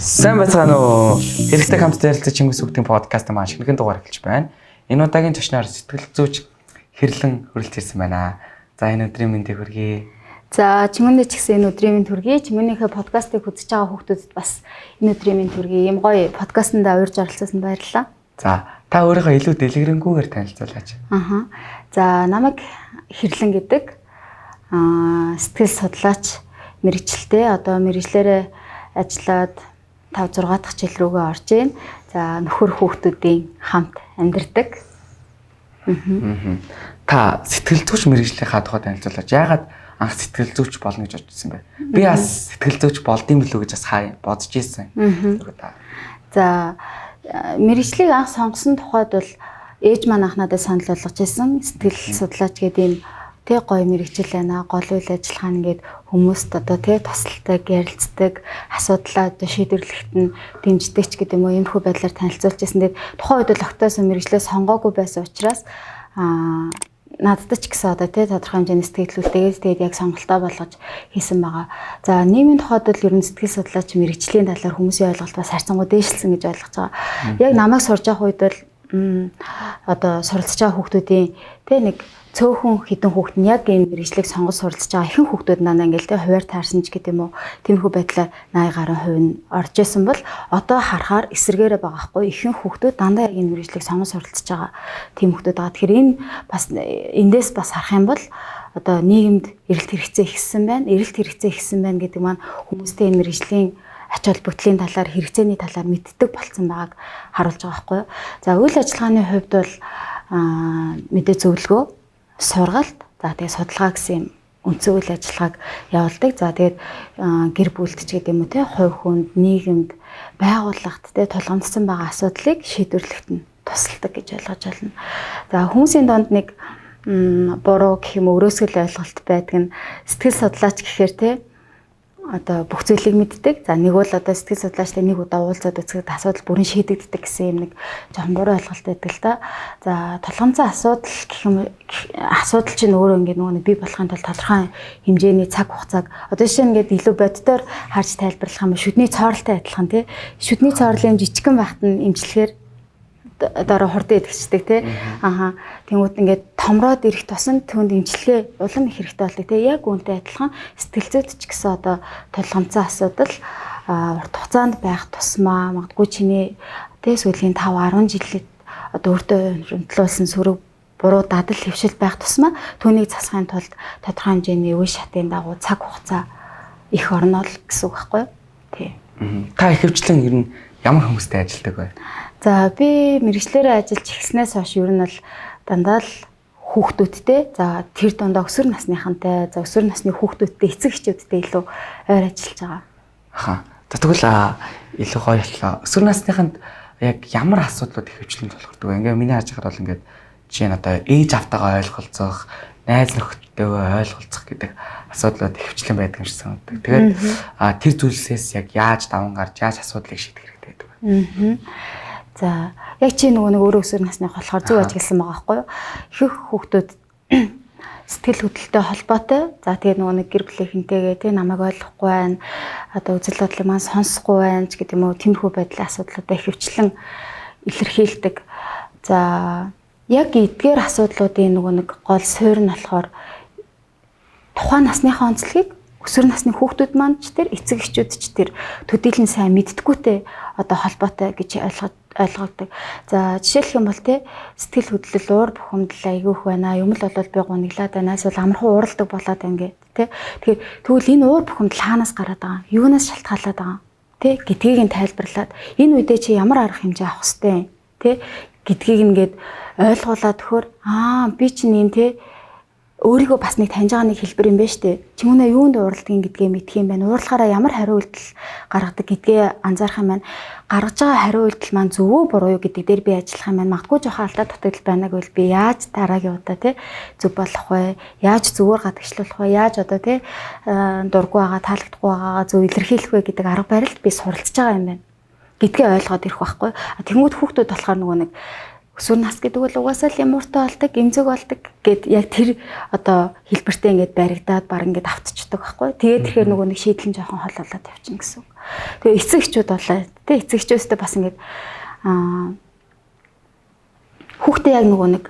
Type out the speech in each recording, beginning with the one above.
Сайн байцгаана уу? Хэрэгтэй хамтдаа ярилцах Чингис үгтийн подкаст маань шинэхэн дугаар эхэлж байна. Энэ удаагийн зочноор сэтгэл зүйч Хэрлэн хүрэлж ирсэн байна. За энэ өдрийн мэндийг хүргэе. За чимэндээ ч гэсэн энэ өдрийн мэнд хүргэе. Чимээнийхээ подкастыг үзэж байгаа хүүхдүүдэд бас энэ өдрийн мэнд хүргэе. Ийм гоё подкастт урьж оролцсон баярлалаа. За та өөрийнхөө илүү дэлгэрэнгүйгээр танилцуулаач. За намайг Хэрлэн гэдэг сэтгэл судлаач мэрэгчлээ. Одоо мэрэгчлэрээ ажиллаад 5-6 дахь жил рүүгээ орж ийн. За нөхөр хүүхдүүдийн хамт амьдардаг. Та сэтгэл зүйч мэрэгжлийнхаа тухай танилцуулаач. Яагаад анх сэтгэл зүйч болно гэж бодсон бэ? Би бас сэтгэл зүйч болдсон билүү гэж бас бодож ирсэн. За мэрэгжлийг анх сонгосон тухайд бол ээж маань анх надад санал болгож ирсэн. Сэтгэл судлаач гэдэг ийм тэг гоё мэрэгжил байна. Гол үйл ажиллагаа нэгээд хүмүүст одоо тэг тусалдаг, ярилцдаг, асуудлаа одоо шийдвэрлэхэд нь дэмждэг ч гэдэг юм уу иймэрхүү байдлаар танилцуулж ирсэн. Тэгээд тухайн үед л октоосон мэрэгжлээ сонгоогүй байсан учраас надад ч гэсэн одоо тэг тодорхой хэмжээний сэтгэлдлүүлтэйгээс тэгээд яг сонголтоо болгож хийсэн байгаа. За нийгмийн тухайд бол ер нь сэтгэл судлаач мэрэгжлийн талаар хүмүүсийн ойлголт бас харьцангуй дээшилсэн гэж ойлгож байгаа. Яг намайг сурж явах үед бол одоо суралцж байгаа хүүхдүүдийн тэг нэг цөөхөн хідэн хүүхэд нь яг энэ мэрэгжлийг сонгож суралцж байгаа ихэнх хүүхдүүд надаа ингээл тэ хуваар таарсан ч гэдэг юм уу тиймэрхүү байдлаар 80 гаруй хувь нь орж исэн бол одоо харахаар эсэргээрээ байгаа хгүй ихэнх хүүхдүүд дандаа яг энэ мэрэгжлийг сонгож суралцж байгаа тийм хүүхдүүд байгаа. Тэгэхээр энэ бас эндээс бас харах юм бол одоо нийгэмд эрэлт хэрэгцээ ихссэн байна. Эрэлт хэрэгцээ ихссэн байна гэдэг маань хүмүүстэй энэ мэрэгжлийн ач холбогдлын талаар хэрэгцээний талаар мэддэг болсон байгааг харуулж байгаа хгүй. За үйл ажиллагааны хувьд бол мэдээ зөвлөгөө сургалт за тэгээ судалгаа гэсэн үндсэн үйл ажиллагааг явуулдаг. За тэгээд гэр бүлд ч гэдэг юм уу те хувь хүнд нийгэмд байгууллагт те тулгамдсан байгаа асуудлыг шийдвэрлэхэд нь тусалдаг гэж ойлгож байна. За хүмүүсийн донд нэг буруу гэх юм өрөөсгөл ойлголт байдаг нь сэтгэл судлаач гэхээр те одоо бүх зүйлийг мэддэг. За нэг бол одоо сэтгэл судлаачтай нэг удаа уулзаад үзэхэд асуудал бүрэн шийдэгддэг гэсэн юм нэг жоохон буруу ойлголт байдаг л да. За тулгамдсан асуудал гэх юм асуудал чинь өөрөө ингээд нөгөө бий болохын тулд тодорхой хэмжээний цаг хугацааг одоо жишээ нь ингээд илүү боддоор харж тайлбарлах юм шүдний цооролтой адилхан тий. Шүдний цооролын жижигхэн байхад нь имжлэхээр дараа хурдан идэгчдэг тий. Тэнгүүд ингээд томроод ирэх тусам түүнд имчилгээ улам их хэрэгтэй болдог тий. Яг үүнтэй адилхан сэтгэл зүйд ч гэсэн одоо тулгамдсан асуудал урт хугацаанд байх тусмаа магадгүй чиний тий сүүлийн 5-10 жилийн одоо өөртөө хөндлүүлсэн сөрөг буруу дадал хөвшил байх тусмаа түүнийг засахын тулд тодорхой хэмжээний үе шатын дагуу цаг хугацаа их орно л гэсэн үг байхгүй юу? Тий. Та ихэвчлэн ер нь ямар хүмүүстэй ажилладаг вэ? За би мэрэгчлэрээ ажиллаж эхэлснээс хойш ер нь бол дандаа л хүүхдүүдтэй за тэр дундаа өсвөр насныхантай за өсвөр насны хүүхдүүдтэй эцэг эхчүүдтэй илүү ойр ажиллаж байгаа. За тэгвэл илүү гоё боллоо. Өсвөр насныханд яг ямар асуудлууд их хөвчлэн тулгардаг вэ? Ингээ миний харж байгаа бол ингээд жишээ нь одоо ээж автайгаа ойлголцох, найз нөхдөдөө ойлголцох гэдэг асуудлууд их хөвчлэн байдаг юм шиг санагдав. Тэгээд тэр зүйлсээс яг яаж даван гарч яаж асуудлыг шийдэх хэрэгтэй байдаг вэ? За яг чи нөгөө нэг өөрөө өсвөр насных болохоор зөв ажигласан байгаа байхгүй юу? Ихэнх хүүхдүүд сэтгэл хөдлөлтөй холбоотой. За тэгээ нөгөө нэг гэр бүлийнхэнтэйгээ тэгээ намайг ойлгохгүй байна. Одоо үзэл бодлыг маань сонсохгүй байна ч гэдэг юм уу тиймэрхүү байдлын асуудлуудаа хөвчлэн илэрхийлдэг. За яг эдгээр асуудлуудын нөгөө нэг гол суурь нь болохоор тухайн насныхаа онцлогийг өсвөр насны хүүхдүүд маань ч тэр эцэг эхчүүд ч тэр төдийлөн сайн мэддэггүйтэй одоо холбоотой гэж ойлгодог. За жишээлх юм бол те сэтгэл хөдлөл уур бухимдал айгүйх байна. Юм л бол би гуниглаад байна. Эсвэл амархан ууралдаг болоод байна гэдэг те. Тэгэхээр тэгвэл энэ уур бухимдал хаанаас гараад байгаа? Юунаас шалтгаалаад байгаа? Те гэдгийг нь тайлбарлаад энэ үедээ чи ямар арга хэмжээ авах хэвтэй те гэдгийг ингээд ойлгуулад төхөр би чинь энэ те өөрийгөө бас нэг таньж байгаа нэг хэлбэр юм байна штэ. Чи үнэ юунд ууралдгийг гэдгээ мэдх юм байна. Уурлахаараа ямар хариу үйлдэл гаргадаг гэдгээ анзаарах юм байна. Гаргаж байгаа хариу үйлдэл маань зөв үү буруу юу гэдэг дээр би ажиллах юм байна. Магадгүй жоохон алдаа дутагдал байна гэвэл би яаж дараагийн удаа те зөв болох вэ? Яаж зөвөр гадагшлуулах вэ? Яаж одоо те дурггүй байгаа, таалагдахгүй байгаагаа зөв илэрхийлэх вэ гэдэг арга барилд би суралцж байгаа юм байна. Гэдгээ ойлгоод ирэх байхгүй. Тэнгүүд хүүхдүүд болохоор нөгөө нэг өсвөр нас гэдэг бол угаасаа л ямууртай болдог, эмзэг болдог гэд яг тэр одоо хэлбэртэй ингээд баригдаад баг ингээд автчихдаг байхгүй. Тэгээд тэгэхээр нөгөө нэг шийдлэн жоохон хол болоод явчихна гэсэн үг. Тэгээ эцэг эхчүүд болоо. Тэ эцэг эхчөөстэй бас ингээд хүүхдээ яг нөгөө нэг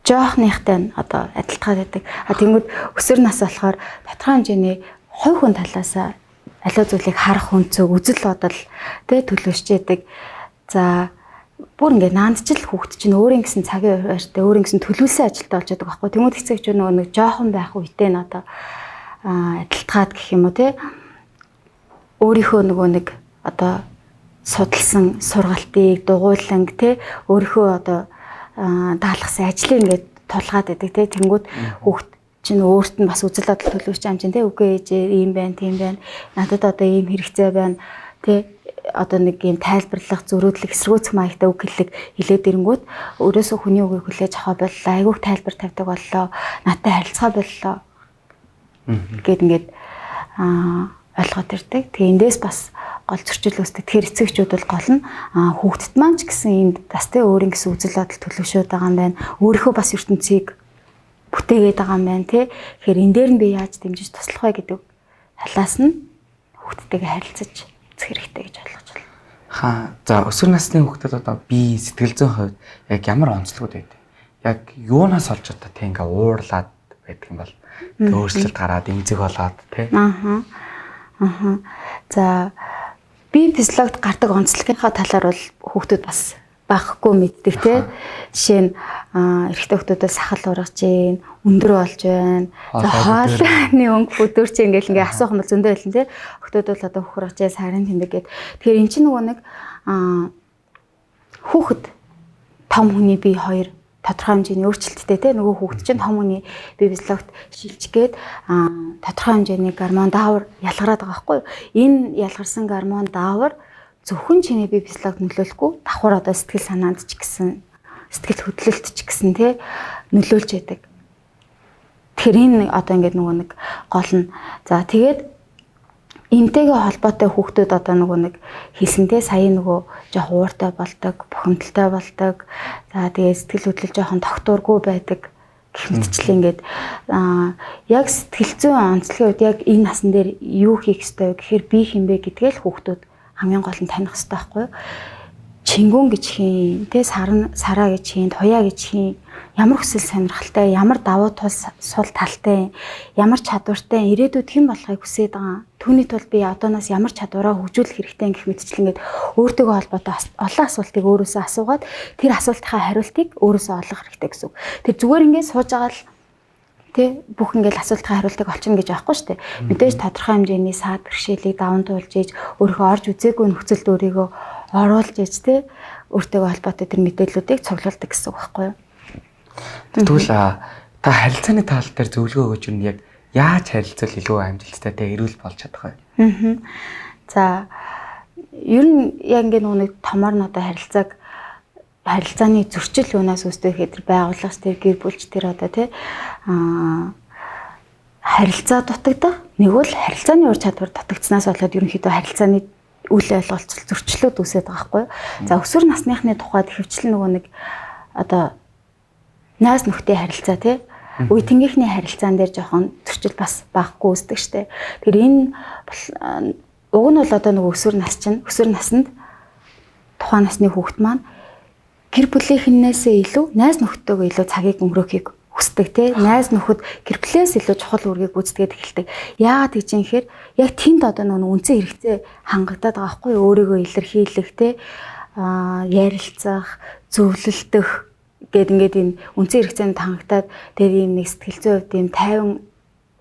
жоохныхтай нь одоо адилтгаад байдаг. Тэнгүүд өсвөр нас болохоор тодорхой хэмжээний хувь хүн талаасаа аливаа зүйлийг харах өнцөг, үзэл бодол тэ төлөвшж яадаг. За бүр ингээд наандчил хүүхд чинь өөрийн гэсэн цагийн хуваарьтай өөрийн гэсэн төлөвлөсөн ажилтаа болж байгаа байхгүй. Тэнгүүд эцэг чинь нөгөө нэг жоохон байх үедээ нь одоо адилтгаад гэх юм уу те өөрийнхөө нөгөө нэг одоо судалсан сургалтыг дугуйланг те өөрийнхөө одоо даалгасан ажлыг ингээд тулгаад байдаг те тэнгүүд хүүхд чинь өөрт нь бас үзэл бодол төлөвч юм чинь те үгүй ээжээ ийм байна тийм байна надад одоо ийм хэрэгцээ байна те одоо нэг юм тайлбарлах зөрүүдлэх эсэргүүцэх маягтай үг хэлээд ирэнгүүт өөрөөсөө хүний үгийг хүлээж авах боллоо айгүйх тайлбар тавьдаг боллоо надтай харилцаа боллоо гэд ингээд ойлгоод ирдэг. Тэгээ эндээс бас гол зөрчил үүсдэг. Тэгэхээр эцэгчүүд бол гол нь хүүхдэд маань ч гэсэн энд бас тэ өөрийн гэсэн үзэл бодол төлөвшөөд байгаа юм байна. Өөрийнхөө бас ертөнцийг бүтээгээд байгаа юм байна тий. Тэгэхээр энэ дээр нь би яаж дэмжиж туслах вэ гэдэг талаас нь хүүхдтэйгээ харилцаж үзэх хэрэгтэй гэж ойлгож байна. За өсвөр насны хүүхдэд одоо бие сэтгэл зүйн хувьд яг ямар онцлогуд байдаг? Яг юунаас олж одоо тий ингээ уурлаад байдаг юм бол өөрчлөлт гараад эмзэг болоод тий. За бие физиологид гардаг онцлогынхаа талаар бол хүүхдүүд бас багхгүй мэддэг тий. Жишээ нь эрэгтэй хүүхдүүдээс сахал ургаж гин, өндөр болж байна. За хоолны өнгө бүдүүрч ингээл ингээ асуух юм бол зөндөө байлаа тий. Хүүхдүүд бол одоо хөх ургаж сарын тэмдэг гэд. Тэгэхээр эн чинь нөгөө нэг хүүхэд том хүний бие хоёр тодорхой хэмжээний өөрчлөлттэй те нөгөө хүүхэд чинь том хүний бие физиологт шилжгээд тодорхой хэмжээний гормон даавар ялгараад байгаа байхгүй юу? Энэ ялгарсан гормон даавар зөвхөн чиний бие физиологт нөлөөлөхгүй давхар одоо сэтгэл санаанд ч гэсэн сэтгэл хөдлөлт ч гэсэн те нөлөөлж яадаг. Тэгэхээр энэ одоо ингээд нөгөө нэг гол нь за тэгээд энтэйгээ холбоотой хүүхдүүд одоо нөгөө нэг хэлсэнтэй сая нөгөө жоох ууртай болдог, бухимдалтай болдог. За тэгээ сэтгэл хөдлөл жоохон тогтуургүй байдаг гэх мэтчлээ ингээд яг сэтгэл зүйн онцлогийн үед яг энэ насн дээр юу хийх ёстой вэ гэхээр би хинбэ гэдгээл хүүхдүүд хамгийн гол нь таних ёстой байхгүй юу? Чингүн гэж хийн, тэ сараа гэж хийн, туяа гэж хийн. Ямар хүсэл сонирхолтой, ямар давуу тул сул талтай, ямар чадвартай ирээдүйд хэн болохыг хүсээд байгаа. Түүний тулд би одооноос ямар чадвараа хөгжүүлэх хэрэгтэй гэх мэтчлэн ингээд өөртөөгөө холбоотой олон асуултыг өөрөөсөө асуугаад тэр асуултынхаа хариултыг өөрөөсөө олох хэрэгтэй гэсэн үг. Тэр зүгээр ингээд сууж байгаа л тэ бүх ингээд асуултынхаа хариултыг олчихно гэж аахгүй шүү дээ. Мэдээж тодорхой хэмжээний саад бэрхшээлийг даван туулж ийж өөрийнхөө орж үзээгүй нөхцөлд өөрийгөө оруулж ийж тэ өөртөөгөө холбоотой тэр мэдээллүүдийг цуглуулдаг гэсэн үг байхгүй юу? Тэгвэл та харилцааны тал дээр зөвлөгөө өгөөч юм яг яаж харилцал илүү амжилттай тэ эрүүл болж чадах вэ? За ер нь яг ингээд нэг томор нь одоо харилцааны зөрчил юунаас үүсдэг гэхээр тэр байгууллагч тэр гэр бүлч тэр одоо тий харилцаа дутагдах нэг бол харилцааны ур чадвар дутагдсанаас болоод ерөнхийдөө харилцааны үйл ойлголцол зөрчлүүд үүсээд байгаа байхгүй юу? За өсвөр насныхны тухайд хөвчлэн нөгөө нэг одоо найз нөхдөй харилцаа тий үе тэнгийнхний харилцаан дээр жоохон зөрчил бас баггүй үүсдэг штэ. Тэгэхээр энэ уг нь бол одоо нөгөө өсвөр наснд тухайн насны хүүхэд маань гэр бүлийнхнээсээ илүү найз нөхдөйгөө илүү цагийг өнгөрөөхийг хүсдэг тий. Найз нөхөд гэр бүлээс илүү чухал үүргийг гүйцэтгээд эхэлдэг. Яагаад гэж юм хэрэг яг тэнд одоо нөгөө үндсэн хэрэгцээ хангагдаад байгаа байхгүй юу? Өөрийгөө илэрхийлэх тий ярилцах, зөвлөлдөх гэд ингээд энэ үндсэн хэрэгцээнд хангагдаад тэр ийм нэг сэтгэл зүйн хувьд ийм тайван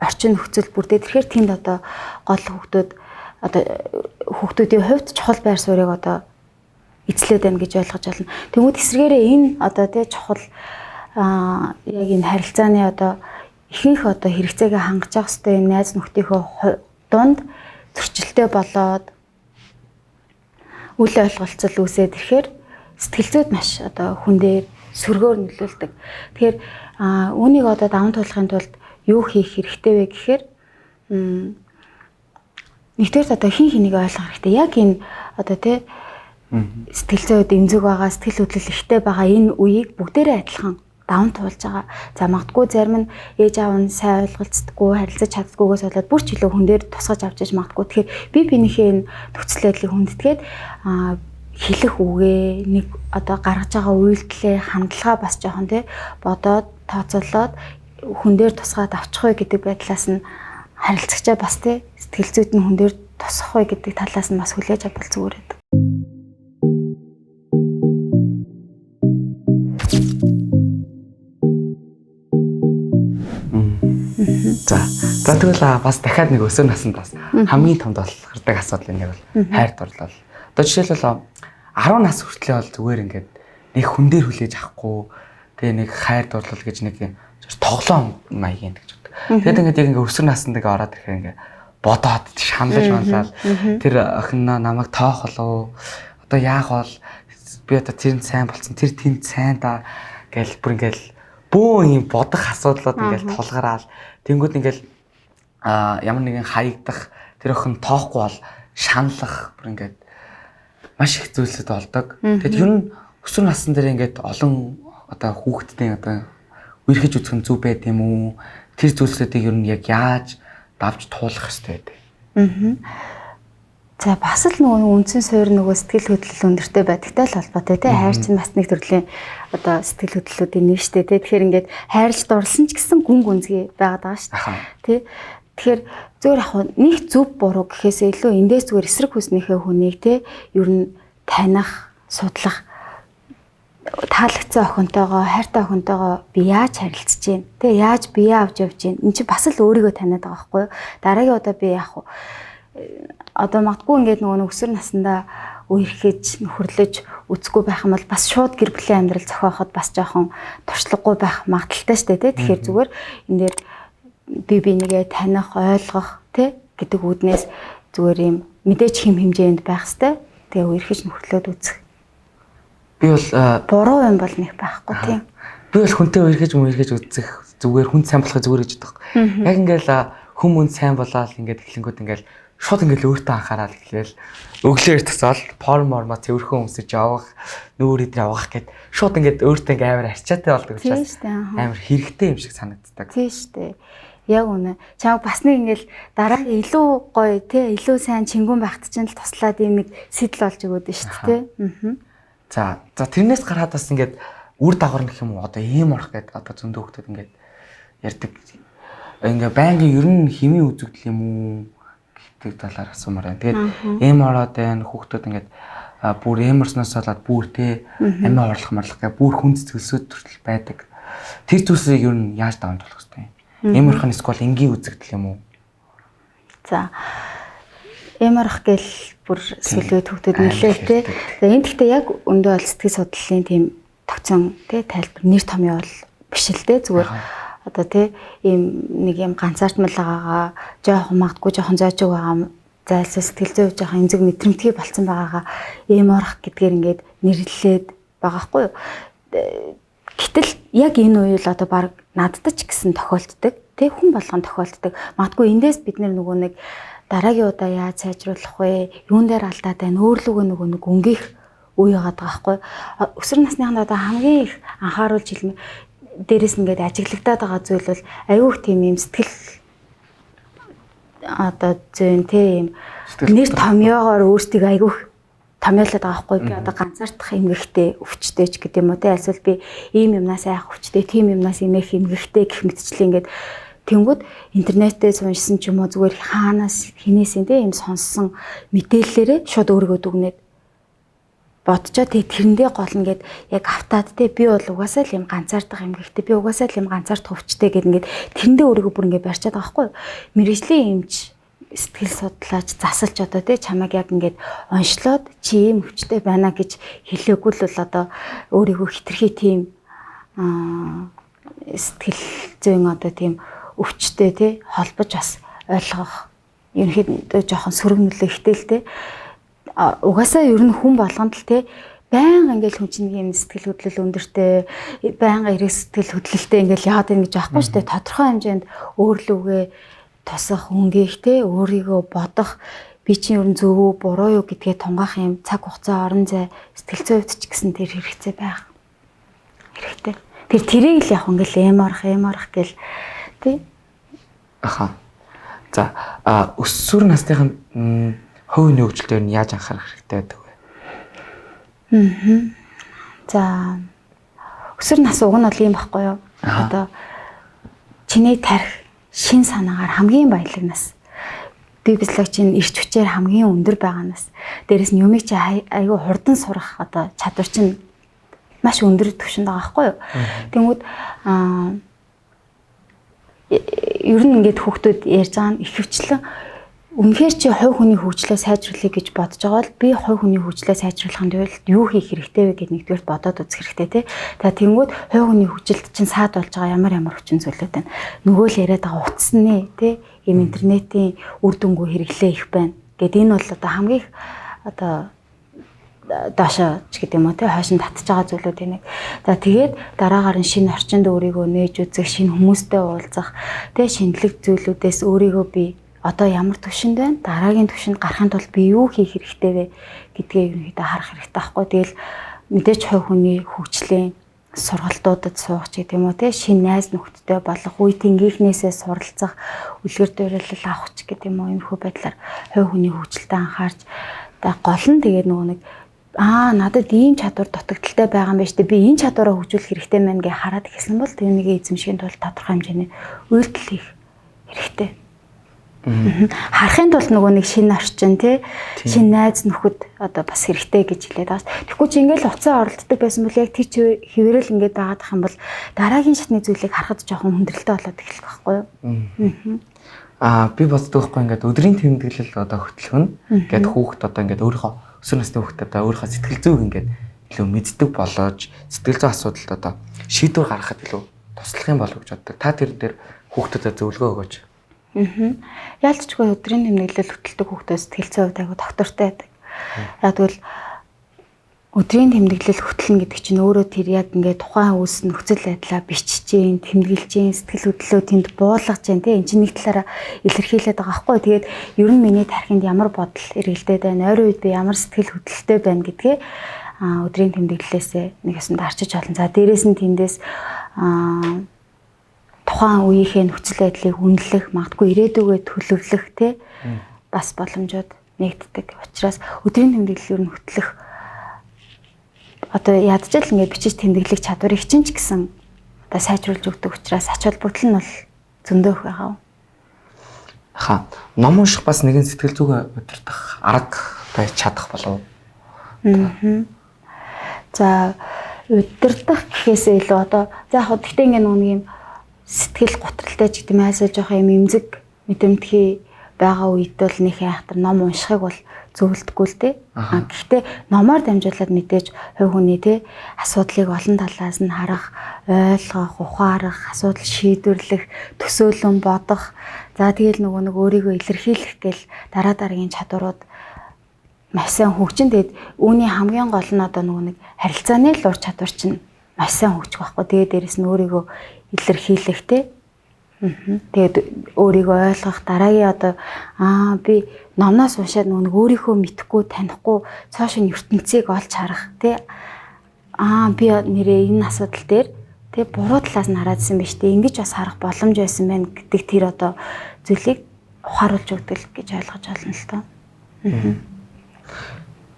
орчин нөхцөл бүрдээд ирэхээр тэнд одоо гол хүүхдүүдийн хувьд чухал байр суурийг одоо эзлээд байна гэж ойлгож байна. Тэгмүүд эсвэргээрээ энэ одоо тий чухал яг энэ харилцааны одоо ихэнх одоо хэрэгцээгээ хангаж явах хэвээр энэ найз нөхдийнхөө дунд зөрчилтэй болоод үл ойлголцол үүсээд ирэхээр сэтгэл зүйд маш одоо хүн дээр сөргөөр нөлөөлдөг. Тэгэхээр үүнийг одоо даван туулахын тулд юу хийх хэрэгтэй вэ гэхээр нэгдүгээр одоо хин хэнийг ойлгох хэрэгтэй. Яг энэ одоо тий сэтгэл зүйд эмзэг байгаа, сэтгэл хөдлөл ихтэй байгаа энэ үеийг бүгдээрээ адилхан даван туулж байгаа. За магадгүй зарим нь ээж аав нь сайн ойлголцдоггүй, харилцаж чаддгүйгээс болоод бүр ч илүү хүн дээр тусгаж авч иж магадгүй. Тэгэхээр биенийхээ энэ нөхцөл байдлыг хүндэтгээд хэлэх үгээ нэг одоо гаргаж байгаа үйлдэлээ хандлага бас жоохон тий бодоод тооцоолоод хүн дээр тусгаад авчих вэ гэдэг байдлаас нь харилцагчаа бас тий сэтгэл зүйд нь хүн дээр тусах вэ гэдэг талаас нь бас хүлээж авбал зүгээр байдаг. За тэгвэл бас дахиад нэг өсвөр наснд бас хамгийн томд гардаг асуудал нэг бол хайр дурлал. Одоо жишээлбэл 10 нас хүртлэе бол зүгээр ингээд нэг хүн дээр хүлээж авахгүй тэгээ нэг хайр дурлал гэж нэг тоглоом маягийн гэж боддог. Тэгэд ингээд яг ингээд өсвөр наснд ингээ ороод ирэхээр ингээ бодоод шаналж манлал тэр охин намайг тоох болов одоо яах бол би одоо тэр сайн болсон тэр тэнд сайн да гэл бүр ингээл бөө юм бодох асуудлууд ингээл тулгараал тэнгууд ингээл ямар нэгэн хаягдах тэр охин тоохгүй бол шаналлах бүр ингээд маш их зүйлсэд болдог. Тэгэд ер нь өсвөр насн дээр ингээд олон одоо хүүхдтэй одоо үерхэж үзэх нь зүв байд юм уу? Тэр зүйлсүүдийг ер нь яг яаж давж туулах хэрэгтэй байдаг. За бас л нөгөө үндсэн суурь нөгөө сэтгэл хөдлөл өндөртэй байдагтай л холбоотой тий хайр чинь бас нэг төрлийн одоо сэтгэл хөдлөлүүдийн нэг штэ тий тэгэхээр ингээд хайрлж дурлсан ч гэсэн гүн гүнзгий байгаад байгаа штэ тий тэгэхээр зөвөр яг нэг зөв буруу гэхээсээ илүү эндээс зүгээр эсрэг хүснийхээ хүнийг тий ер нь таних судлах таалагдсан охинтойгоо хайртай охинтойгоо би яаж харилцаж байна тий яаж бие авч явж байна эн чинь бас л өөрийгөө таниад байгаа байхгүй юу дараагийн удаа би яах вэ одоо магадгүй ингээд нөгөө өсвөр наснда үерхэж нөхөрлөж үзэхгүй байх юм бол бас шууд гэр бүлийн амьдрал зохиоход бас жоохон туршлагагүй байх магадaltaй шүү дээ тий тэгэхээр зүгээр энэ дээр би бинийгээ таних ойлгох тий гэдэг үүднээс зүгээр юм мэдээж хэм хэмжээнд байх хэвээр тэгээ үерхэж нөхөрлөд үзэх би бол буруу юм бол нэг байхгүй тий би бол хүнтэй үерхэж үзэх зүгээр хүн сайн болохыг зүгээр гэж боддог яг ингээл хүмүүс сайн болоод ингээд эхлэнгүүд ингээл шууд ингээл өөртөө анхаарал эхлээл өглөөр тасаал формормо цэвэрхэн өмсөж явах нүүр идрээ угаах гэд шууд ингээд өөртөө ингээ амар арчаатай болдог учраас амар хэрэгтэй юм шиг санагддаг. Тийм шүү дээ. Яг үнэ. Чамаг бас нэг ингээл дараагийн илүү гоё тий илүү сайн чингүн байхт чинь л туслаад ийм нэг сэтэл болж өгөөд нь шүү дээ тий. За тэрнээс гараад бас ингээд үр дагавар гэх юм уу одоо ийм орох гэдэг одоо зөндөө хүмүүс ингээд ярьдаг. Ингээ байнгын ер нь химийн үзэгдэл юм уу гэдэг талаар асуумаар байна. Тэгээд эм ороод байна хүүхдүүд ингээд бүр эмэрснээс болоод бүр тий амиа орлох марлах гэх бүр хүн зэтгэлсүүд төртөл байдаг. Тэр зүйлсийг ер нь яаж даван туулах вэ? Эмэрхэн эсвэл энгийн үзэгдэл юм уу? За эмэрх гэл бүр сүлүүд хүүхдүүд нэлээ тий. Тэгээд энэ гэхдээ яг өндөө бол сэтгэл судлалын тийм тогтсон тий тайлбар нэр томьёо бол биш л дээ зүгээр одоо тий ийм нэг юм ганцаардмал байгаагаа жоохон магадгүй жоохон зоожиг байгаа зайлсаа сэтгэл зүйн жоохон эмзэг мэдрэмтгий болцсон байгаагаа ийм орох гэдгээр ингээд нэрлэлээд байгаа хгүй юу. Гэтэл яг энэ үеэл одоо баг надад ч гэсэн тохиолддог тий хүн болгон тохиолддог. Магадгүй эндээс бид нөгөө нэг дараагийн удаа яаж сайжруулах вэ? Юун дээр алдаад байна? Өөрлөгөө нөгөө нэг өнгөх үе яагаад байгаа хгүй. Өсвөр насныханд одоо хамгийн их анхааруулж хэлмээ дээрээс ингээд ажиглагдаад байгаа зүйл бол аюух тийм юм сэтгэл одоо зүйн тийм нэр томьёогоор өөрсдийг аюух томьёолоод байгаа хгүй би одоо ганцаардах эмгэгтэй өвчтэй ч гэдэг юм уу те альсвал би ийм юмнаас айх өвчтэй тийм юмнаас эмээх эмгэгтэй гэх мэтчлээ ингээд тэнгүүд интернетээ уншсан ч юм уу зүгээр хаанаас хинээсээ те юм сонссон мэдээллээрээ шууд өөрийгөө дүгнээд бодчоо тэрэндээ гол нэгэд яг автаад те би бол угаасаа л юм ганцаардах юм гэхдээ би угаасаа л юм ганцаардах өвчтэй гэд ингээд тэрэндээ өөрийгөө бүр ингээд барьчаад байгаа хгүй мэрэгжлийн эмч сэтгэл судлаач засалч одоо те чамайг яг ингээд онцлоод чи ийм өвчтэй байна гэж хэлээгүй л бол одоо өөрийгөө хитрхи тийм сэтгэл зүйн одоо тийм өвчтэй те холбож бас ойлгох ерөнхийдөө жоохон сөрөг нөлөө ихтэй угаасаа ер нь хүн болгонд л те байнга ингээл хүн чинь юм сэтгэл хөдлөл өндөртэй байнга эрэг сэтгэл хөдлөлтэй ингээл яагаад юм гэж аахгүй шүү дээ тодорхой хэмжээнд өөрлөвгөө тусах өнгөөх те өөрийгөө бодох би чинь ер нь зөв үү буруу юу гэдгээ тунгаах юм цаг хугацаа орон зай сэтгэл зүйн хувьд ч гэсэн тэр хэрэгцээ байх. Хэрэгтэй. Тэр тэрийг л яг ингээл эморох гэл тий. Аха. За өсвөр насныхын хувийн хөгжилтөөр нь яаж анхаарах хэрэгтэй байдаг вэ? За өсвөр нас уг нь бол юм баггүй юу? Одоо чиний тарих шин санаагаар хамгийн баялаг нас. Бие физиологийн эрч хүчээр хамгийн өндөр байгаа нас. Дээрээс нь юмыг чи айгүй хурдан сурах одоо чадвар чинь маш өндөр түвшинд байгаа байхгүй юу? Тэнгүүд ер нь ингээд хүүхдүүд ярьж байгаа нь ихэвчлэн үнэхээр чи хувь хүний хөгжлөө сайжруулах гэж бодож байгаа бол би хувь хүний хөгжлөө сайжруулахын тулд юу хийх хэрэгтэй вэ гэдгийг нэгдүгээр бодоод үзэх хэрэгтэй тий. За тэнгүүд хувь хүний хөгжилд чинь саад болж байгаа ямар хүчин зүйлүүд байна. Нөгөө л яриад байгаа утасны тий ийм интернетийн үр дүнгүй хэрэглээ их байна. Гэт энэ бол одоо хамгийн их одоо даашаа ч гэдэг юм уу тий хойшин татж байгаа зүйлүүд энийг. За тэгээд дараагаар нь шинэ орчинд өөрийгөө нээж үзэх, шинэ хүмүүстэй уулзах, тий шинэлэг зүйлүүдээс өөрийгөө би одоо ямар түвшинд байна? Дараагийн түвшинд гарахын тулд би юу хийх хэрэгтэй вэ гэдгээ ерөнхийдөө харах хэрэгтэй байхгүй. Тэгэл мэдээж хувь хүний хөгжлийн сургалтуудад суух ч гэдэг юм уу тий шинэ найз нөхдөдтэй болох, үе тэнгийнхнээсээ суралцах, үлгэр дуурайл авах ч гэдэг юм уу иймэрхүү байдлаар хувь хүний хөгжилтэй анхаарч гол нь тэгээд нөгөө нэг надад ийм чадвар дутагдaltaй байгаа юм байна шүү дээ. Би энэ чадвараа хөгжүүлэх хэрэгтэй байна гэж хараад ихсэн бол тэр нэг эзэмшгийн тулд тодорхой хэмжээний үйлдэл хийх хэрэгтэй. Харахын тулд нөгөө нэг шинэ орчин тий шинэ найз нөхөд одоо бас хэрэгтэй гэж хэлээд байгаа. Тэгэхгүй чи ингээл уцаа оролддог байсан бол яг тэр хэвээрэл ингээд байгаад ах юм бол дараагийн шатны зүйлийг харахад жоохон хүндрэлтэй болоод эхэлэх байхгүй юу? Би боддог байхгүй ингээд өдрийн тэмдэглэл одоо хөтлөх нь ингээд хүүхд одоо ингээд өөрийнхөө өсвөр насны хүүхд одоо өөрийнхөө сэтгэл зүйг ингээд илүү мэддэг болоод сэтгэл зүйн асуудалд одоо шийдвэр гаргахад илүү туслах юм болов гэж боддог. Та тэр дээр хүүхдүүдэд зөвлөгөө өгөөч. Яалтчгүй өдрийн тэмдэглэл хөтэлдэг хүүхдүүд сэтгэл зүйн хувьд айгу доктортой байдаг. Яг тэгвэл өдрийн тэмдэглэл хөтлөн гэдэг чинь өөрөө тэр яг ингээд тухайн үс нөхцөл байдлаа бичиж гин, тэмдэглэж гин, сэтгэл хөдлөлөө тэнд буулгаж гин тий. Энд чинь нэг талаараа илэрхийлээд байгаа байхгүй. Тэгээд ер нь миний тархинд ямар бодол эргэлдээд байна, ойрын үед би ямар сэтгэл хөдлөлтэй байна гэдгээ өдрийн тэмдэглэлээсээ нэг ясанд арчиж олно. За дээрээс нь тэндээс тухайн үеийнхээ нөхцөл байдлыг үнэлэх, магадгүй ирээдүгөө төлөвлөх тий бас боломжууд нэгддэг. Учираас өдрийн тэмдэглэл ер нь хөтлөх одоо ядчил ингээд бичиж тэмдэглэх чадварыг чинь ч гэсэн одоо сайжруулж өгдөг учраас ач холбогдол нь бол зөндөө их байгаа. Ном унших бас нэгэн сэтгэл зүгээ удирдах арга байж чадах болов. За удирдах гэхээсээ илүү одоо за яг гэхдээ ингээд нэг юм сэтгэл готролтой ч гэдэм айсаа жоох юм эмзэг мэдрэмтгий байгаа үед бол нэг айхтар ном уншихыг бол зөвлөдөггүй л дээ. Гэхдээ номоор дамжуулаад мэдээж хувь хүний тий асуудлыг олон талаас нь харах, ойлгох, ухаарах, асуудал шийдвэрлэх, төсөөлөн бодох. За тэгэл нөгөө нэг өөрийгөө илэрхийлэх гэл дараагийн чадварууд маш сайн хөгжин. Тэгээд үүний хамгийн гол нь одоо нөгөө нэг харилцааны л ур чадвар чинь маш сайн хөгжих байхгүй. Тэгээд дээрэс нь өөрийгөө илэрхийлэх тий. Тэгээд өөрийгөө ойлгох дараагийн одоо би номноос уншаад нэг өөрийнхөө мэдхгүй танихгүй цаашин ертөнцийг олж харах тий би нэрээ энэ асуудал дээр тий буруу талаас нь хараадсэн биз дээ ингэж бас харах боломж байсан байна гэдэг тэр одоо зүйлийг ухааруулж өгдөг гэж ойлгож байна л тоо.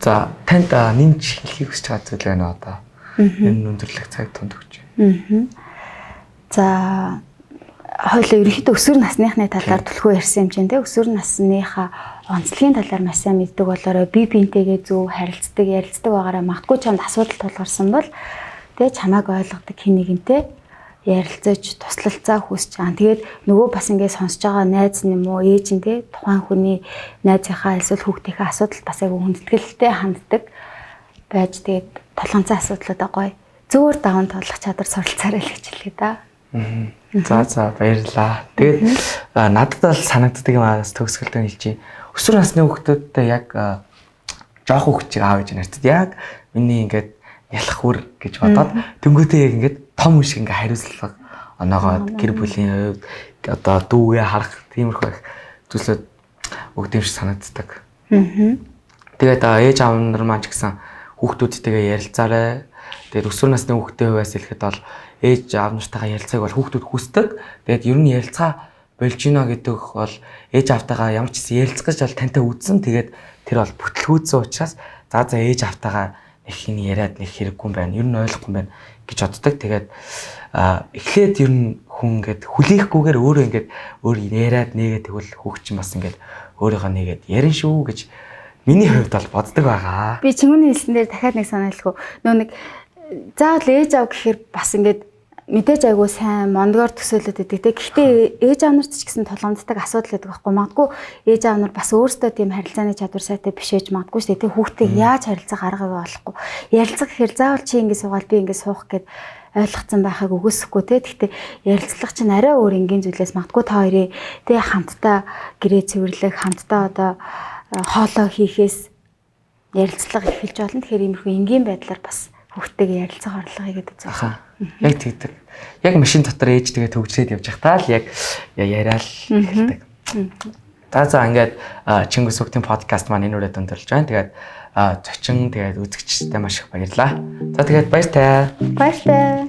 За танд нэмж хэлхийг хүсэж байгаа зүйл байна одоо энэ өндөрлөх цаг тунд өгч. За хоёулаа ерөнхийдөө өсвөр насныхны талаар түлхүү ярьсан юм чинь те өсвөр насныхаа онцлогийн талаар маш сайн мэддэг болоорой бие биентэйгээ зөв харилцдаг ярилцдаг байгаараа магадгүй чамд асуудал тулгарсан бол те чамайг ойлгодог хэн нэгэнтэй ярилцаж туслалцаа хүсэж байгаа. Тэгээд нөгөө бас ингэ сонсож байгаа найз юм уу ээж нь те тухайн хүний найзынхаа эсвэл хүүхдийнхээ асуудал бас айгүй хүндэтгэлтэй ханддаг байж тэгээд толгонцоо асуудлуудаа гоё зөөр даван тоолох чадвар суралцаарай л гэж хэлээ да. За баярлалаа. Тэгээд надад бол санагддаг юм аас төгсгөлдөө хэлчихье. Өсвөр насны хүүхдүүдтэй яг жоох хүүхдийг аав ээж нарт яг миний ингээд ялах үр гэж бодоод дөнгөтэй яг ингээд том үе шиг ингээд хариуцлага оноогоод гэр бүлийн хувьд одоо дүүгээ харах тиймэрхүү зүйлүүд өгдөм шиг санагддаг. Тэгээд ээж аав нар маань ч гэсэн хүүхдүүдтэйгээ ярилцаарай. Тэгээд өсвөр насны хүүхдтэй хувьас хэлэхэд бол ээж аав нартайгаа ярилцааг бол хүүхдүүд хүсдэг. Тэгээд ер нь ярилцгаа болж гинэ гэдэг бол ээж аавтайгаа ямар ч гэсэн ярилцах гэж бол тантай үзсэн. Тэгээд тэр бол бүтлгүүцсэн учраас за ээж аавтайгаа нэг хин яриад нэг хэрэггүй юм байна. Ер нь ойлгохгүй юм байна гэж боддог. Тэгээд эхлээд ер нь хүн ингээд хүлээхгүйгээр өөрөө ингээд өөр яриад нээгээд тэгвэл хүүхчин бас ингээд өөрийгөө нээгээд ярин шүү гэж миний хувьд бол боддог байгаа. Би чингүний хэлсэн дээр дахиад нэг санаалгүй. Нөө нэг заавал ээж аав гэхээр бас ингээд мэдээж айгуу сайн мондгоор төсөөлөд өгдөг те. Гэхдээ ээж аав нарт ч гэсэн тулгамддаг асуудал гэдэг байхгүй. Магадгүй ээж аав нар бас өөрсдөө тийм харилцааны чадвар сайтай биш ээж магадгүй шүү дээ. Тэ хүүхдээ яаж харилцах аргагүй болохгүй. Ярилцах гэхээр заавал чи ингэ суугаад би ингэ суух гэд ойлгоцсон байхыг үгүйсэхгүй те. Гэхдээ ярилцлага чинь арай өөр энгийн зүйлээс магадгүй та хоёрын тэ хамтдаа гэрээ цэвэрлэх, хамтдаа одоо хоолоо хийхээс ярилцлага эхэлж болно. Тэгэхээр иймэрхүү энгийн байдлаар бас хүүхдтэйгээ ярилцах орлогыг гэдэг зөөхөн. Яг тэгдэг. Яг машин дотор ээж тэгээд хөгжлээд явж байхдаа л яг яриад эхэлдэг. За ингээд Чингис Сүгтийн подкаст маань энэ үрээд өндөрлж байна. Тэгээд зочин тэгээд үзэгчтэй маш их баярлалаа. За тэгээд баяр таа. Баяр таа.